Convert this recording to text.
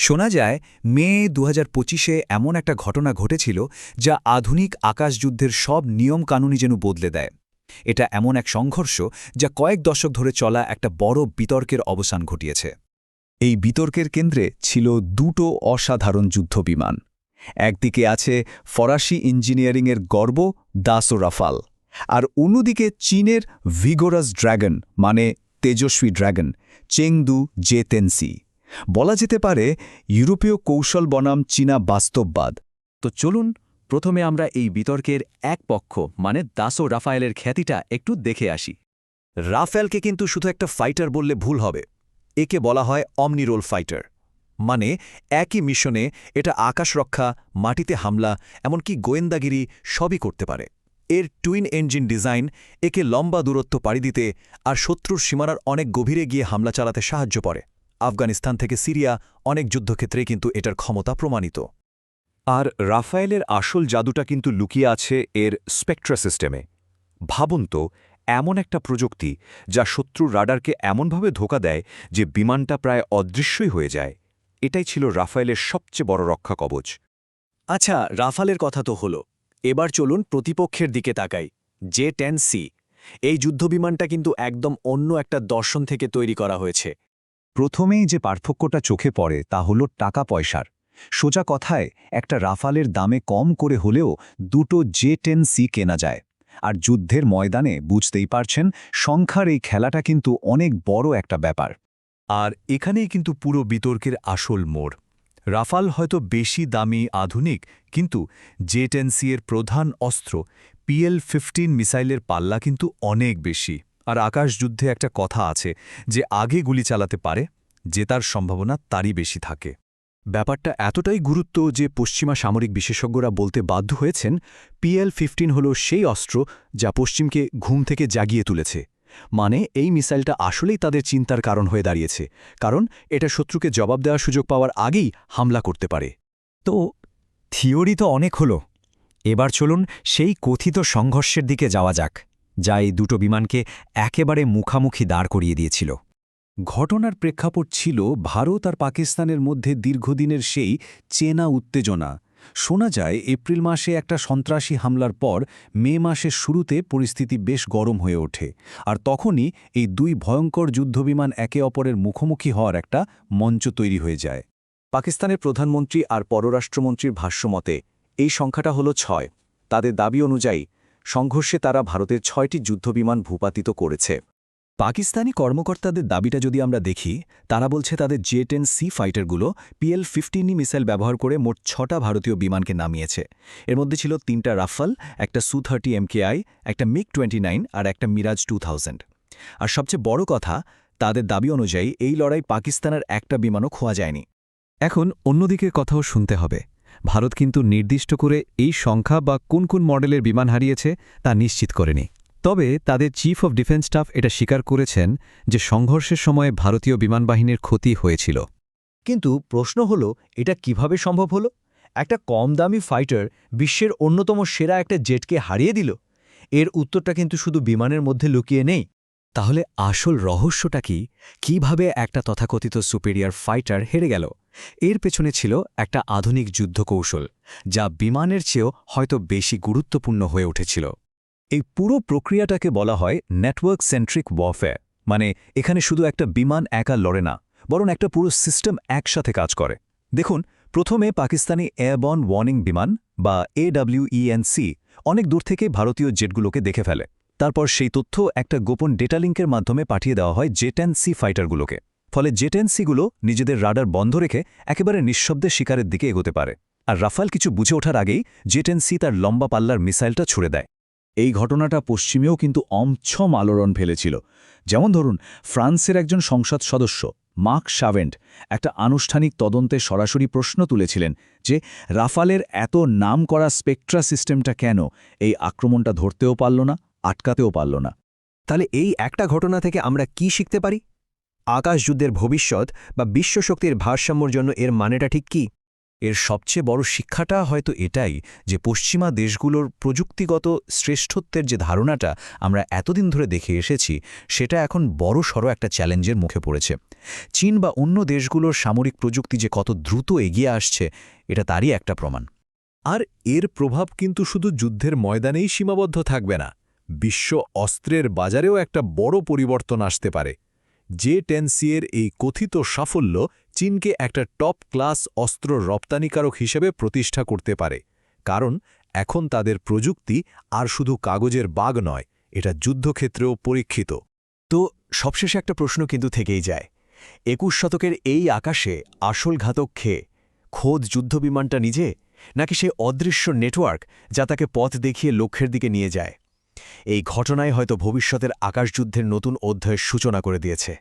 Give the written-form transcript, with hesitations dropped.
শোনা যায় মে ২০২৫-এ এমন একটা ঘটনা ঘটেছিল যা আধুনিক আকাশযুদ্ধের সব নিয়মকানুনই যেন বদলে দেয়। এটা এমন এক সংঘর্ষ যা কয়েক দশক ধরে চলা একটা বড় বিতর্কের অবসান ঘটিয়েছে। এই বিতর্কের কেন্দ্রে ছিল দুটো অসাধারণ যুদ্ধবিমান। একদিকে আছে ফরাসি ইঞ্জিনিয়ারিংয়ের গর্ব দাসো রাফাল, আর অন্যদিকে চীনের ভিগোরাস ড্র্যাগন মানে তেজস্বী ড্র্যাগন চেংদু জে-10সি। বলা যেতে পারে ইউরোপীয় কৌশল বনাম চীনা বাস্তববাদ। তো চলুন প্রথমে আমরা এই বিতর্কের এক পক্ষ মানে দাসো রাফায়েলের খ্যাতিটা একটু দেখে আসি। রাফেলকে কিন্তু শুধু একটা ফাইটার বললে ভুল হবে। একে বলা হয় অমনিরোল ফাইটার, মানে একই মিশনে এটা আকাশ রক্ষা, মাটিতে হামলা, এমনকি গোয়েন্দাগিরি সবই করতে পারে। এর টুইন ইঞ্জিন ডিজাইন একে লম্বা দূরত্ব পাড়ি দিতে আর শত্রুর সীমানার অনেক গভীরে গিয়ে হামলা চালাতে সাহায্য করে। আফগানিস্তান থেকে সিরিয়া অনেক যুদ্ধক্ষেত্রেই কিন্তু এটার ক্ষমতা প্রমাণিত। আর রাফায়েলের আসল জাদুটা কিন্তু লুকিয়ে আছে এর স্পেকট্রা সিস্টেমে। ভাবুন তো, এমন একটা প্রযুক্তি যা শত্রুর রাডারকে এমনভাবে ধোঁকা দেয় যে বিমানটা প্রায় অদৃশ্যই হয়ে যায়। এটাই ছিল রাফায়েলের সবচেয়ে বড় রক্ষা কবচ। আচ্ছা, রাফালের কথা তো হলো, এবার চলুন প্রতিপক্ষের দিকে তাকাই। জে-10সি এই যুদ্ধবিমানটা কিন্তু একদম অন্য একটা দর্শন থেকে তৈরি করা হয়েছে। প্রথমেই যে পার্থক্যটা চোখে পড়ে তা হল টাকা পয়সার। সোজা কথায় একটা রাফালের দামে কম করে হলেও দুটো জে-10সি কেনা যায়। আর যুদ্ধের ময়দানে বুঝতেই পারছেন, সংখ্যার এই খেলাটা কিন্তু অনেক বড় একটা ব্যাপার। আর এখানেই কিন্তু পুরো বিতর্কের আসল মোড়। রাফাল হয়তো বেশি দামি আধুনিক, কিন্তু জে-10সি এর প্রধান অস্ত্র PL-15 মিসাইলের পাল্লা কিন্তু অনেক বেশি। আর আকাশযুদ্ধে একটা কথা আছে যে আগে গুলি চালাতে পারে, জেতার সম্ভাবনা তারই বেশি থাকে। ব্যাপারটা এতটাই গুরুত্ব যে পশ্চিমা সামরিক বিশেষজ্ঞরা বলতে বাধ্য হয়েছেন PL-15 হল সেই অস্ত্র যা পশ্চিমকে ঘুম থেকে জাগিয়ে তুলেছে। মানে এই মিসাইলটা আসলেই তাদের চিন্তার কারণ হয়ে দাঁড়িয়েছে, কারণ এটা শত্রুকে জবাব দেওয়ার সুযোগ পাওয়ার আগেই হামলা করতে পারে। তো থিওরি তো অনেক হলো, এবার চলুন সেই কথিত সংঘর্ষের দিকে যাওয়া যাক, যা এই দুটো বিমানকে একেবারে মুখামুখি দাঁড় করিয়ে দিয়েছিল। ঘটনার প্রেক্ষাপট ছিল ভারত আর পাকিস্তানের মধ্যে দীর্ঘদিনের সেই চেনা উত্তেজনা। শোনা যায় এপ্রিল মাসে একটা সন্ত্রাসী হামলার পর মে মাসের শুরুতে পরিস্থিতি বেশ গরম হয়ে ওঠে, আর তখনই এই দুই ভয়ঙ্কর যুদ্ধবিমান একে অপরের মুখোমুখি হওয়ার একটা মঞ্চ তৈরি হয়ে যায়। পাকিস্তানের প্রধানমন্ত্রী আর পররাষ্ট্রমন্ত্রীর ভাষ্যমতে এই সংখ্যাটা হল ৬। তাদের দাবি অনুযায়ী সংঘর্ষে তারা ভারতের ৬টি যুদ্ধবিমান ভূপাতিত করেছে। পাকিস্তানি কর্মকর্তাদের দাবিটা যদি আমরা দেখি, তারা বলছে তাদের জে-10সি ফাইটারগুলো PL-15 মিসাইল ব্যবহার করে মোট ৬টা ভারতীয় বিমানকে নামিয়েছে। এর মধ্যে ছিল ৩টা রাফাল, একটা Su-30 MKI, একটা MiG-29 আর একটা মিরাজ 2000। আর সবচেয়ে বড় কথা, তাদের দাবি অনুযায়ী এই লড়াই পাকিস্তানের একটা বিমানও খোয়া যায়নি। এখন অন্যদিকের কথাও শুনতে হবে। ভারত কিন্তু নির্দিষ্ট করে এই সংখ্যা বা কোন কোন মডেলের বিমান হারিয়েছে তা নিশ্চিত করেনি। তবে তাদের চিফ অব ডিফেন্স স্টাফ এটা স্বীকার করেছেন যে সংঘর্ষের সময় ভারতীয় বিমানবাহিনীর ক্ষতি হয়েছিল। কিন্তু প্রশ্ন হল, এটা কিভাবে সম্ভব হলো? একটা কম দামি ফাইটার বিশ্বের অন্যতম সেরা একটা জেটকে হারিয়ে দিল। এর উত্তরটা কিন্তু শুধু বিমানের মধ্যে লুকিয়ে নেই। তাহলে আসল রহস্যটা কি? কিভাবে একটা তথাকথিত সুপেরিয়র ফাইটার হেরে গেল? এর পেছনে ছিল একটা আধুনিক যুদ্ধকৌশল, যা বিমানের চেয়েও হয়তো বেশি গুরুত্বপূর্ণ হয়ে উঠেছিল। এই পুরো প্রক্রিয়াটাকে বলা হয় নেটওয়ার্ক সেন্ট্রিক ওয়ারফেয়ার। মানে এখানে শুধু একটা বিমান একা লড়ে না, বরং একটা পুরো সিস্টেম একসাথে কাজ করে। দেখুন, প্রথমে পাকিস্তানি এয়ারবর্ন ওয়ার্নিং বিমান বা AWENC অনেক দূর থেকে ভারতীয় জেটগুলোকে দেখে ফেলে। তারপর সেই তথ্য একটা গোপন ডেটা লিঙ্কের মাধ্যমে পাঠিয়ে দেওয়া হয় জে-10সি ফাইটারগুলোকে। ফলে জে-10সিগুলো নিজেদের রাডার বন্ধ রেখে একেবারে নিঃশব্দে শিকারের দিকে এগোতে পারে। আর রাফাল কিছু বুঝে ওঠার আগেই জে-10সি তার লম্বা পাল্লার মিসাইলটা ছুড়ে দেয়। এই ঘটনাটা পশ্চিমেও কিন্তু অমছম আলোড়ন ফেলেছিল। যেমন ধরুন, ফ্রান্সের একজন সংসদ সদস্য মার্ক শাভেন্ট একটা আনুষ্ঠানিক তদন্তে সরাসরি প্রশ্ন তুলেছিলেন যে রাফালের এত নাম করা স্পেকট্রা সিস্টেমটা কেন এই আক্রমণটা ধরতেও পারল না, আটকাতেও পারল না। তাহলে এই একটা ঘটনা থেকে আমরা কি শিখতে পারি? আকাশযুদ্ধের ভবিষ্যৎ বা বিশ্বশক্তির ভারসাম্যর জন্য এর মানেটা ঠিক কি? এর সবচেয়ে বড় শিক্ষাটা হয়তো এটাই যে পশ্চিমা দেশগুলোর প্রযুক্তিগত শ্রেষ্ঠত্বের যে ধারণাটা আমরা এতদিন ধরে দেখে এসেছি সেটা এখন বড়সড় একটা চ্যালেঞ্জের মুখে পড়েছে। চীন বা অন্য দেশগুলোর সামরিক প্রযুক্তি যে কত দ্রুত এগিয়ে আসছে এটা তারই একটা প্রমাণ। আর এর প্রভাব কিন্তু শুধু যুদ্ধের ময়দানেই সীমাবদ্ধ থাকবে না, বিশ্ব অস্ত্রের বাজারেও একটা বড় পরিবর্তন আসতে পারে। J-10C এর এই কথিত সাফল্য চীনকে একটা টপ ক্লাস অস্ত্র রপ্তানিকারক হিসেবে প্রতিষ্ঠা করতে পারে, কারণ এখন তাদের প্রযুক্তি আর শুধু কাগজের বাগ নয়, এটা যুদ্ধক্ষেত্রেও পরীক্ষিত। তো সবশেষে একটা প্রশ্ন কিন্তু থেকেই যায়, ২১ শতকের এই আকাশে আসল ঘাতক খেয়ে খোদ যুদ্ধবিমানটা নিজে, নাকি সে অদৃশ্য নেটওয়ার্ক যা তাকে পথ দেখিয়ে লক্ষ্যের দিকে নিয়ে যায়? এই ঘটনায় হয়তো ভবিষ্যতের আকাশযুদ্ধের নতুন অধ্যায়ের সূচনা করে দিয়েছে।